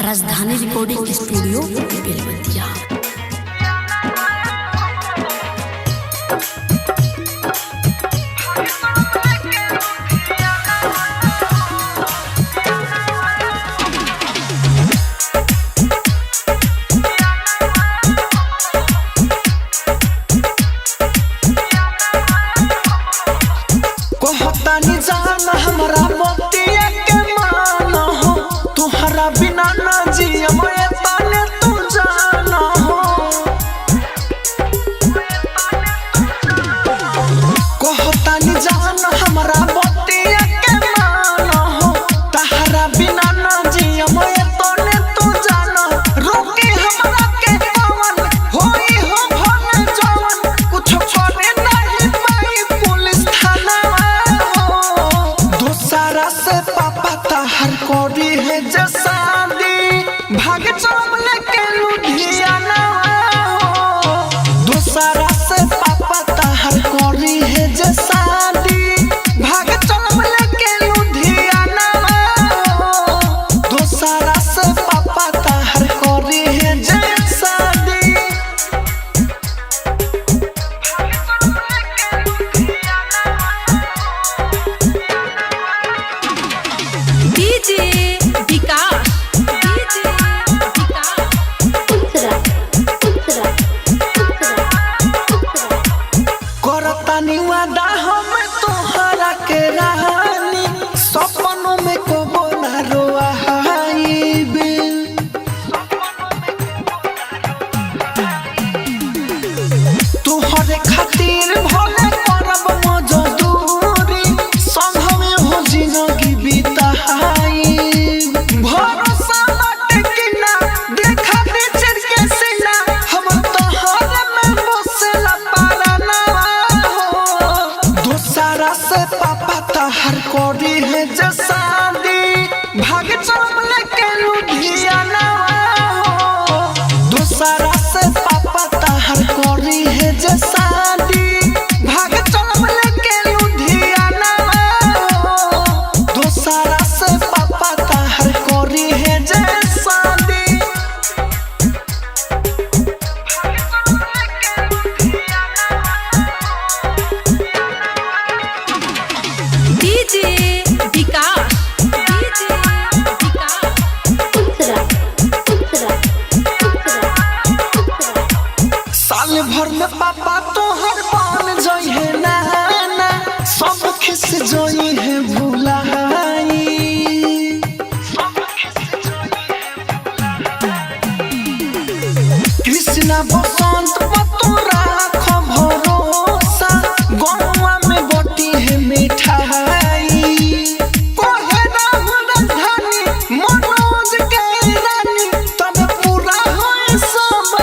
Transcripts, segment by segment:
राजधानी recording studio Belwatia. हमरा मोतिया के मान हो तुहरा बिना न जिया मैं ताने तू जाना हो कहतानी जान हमरा मोतिया के मान हो तहरा बिना न जिया मैं ताने तू जाना रोके हमरा के पवन होई हो भन जवन कुछ करे नहीं पाई पुलिस थाना सारा से पापा तहर कोरी है जसादी भाग चल के लुधियाना दूसरा से पापा तहर कोरी है जसादी भाग चल के लुधियाना दूसरा से पापा तहर कोरी है जसादी करतानी वादा हम तोहरा के रानी सपनों में कबो ना रोआईबे तोहरे खातिर भले करब मजदूरी संग में हो जिंदगी बिताई भरोसा बाटे कि ना देखा बेचर के सीना हम तोहरे में बसेला पाराना दूसरा से पापा तहर कोरी है जसादी भाग चल के लुधियाना दूसरा से पापा तहर कोरी है जसादी भाग चल के लुधियाना दूसरा से पापा तहर कोरी है जसादी साल भर में पापा तोहर बन जई है नाना सब खिस जई है भुलाई कृष्णा बसंत पतोरा भरोसा गौवा में बटी है मिठाई कोहे राहुल राजधानी मनोज के रानी तब पूरा होई सब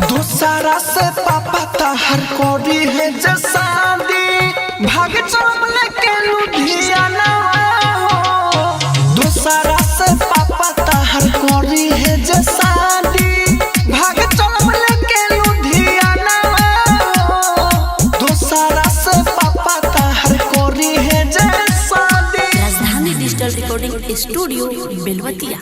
दूसरा से पापा तहर कोरी है जसादी भाग चल के लुधियाना दूसरा से पापा तहर कोरी है जसादी भाग चल के लुधियाना दूसरा से पापा तहर कोरी है जसादी। राजधानी डिजिटल रिकॉर्डिंग स्टूडियो बेलवतिया।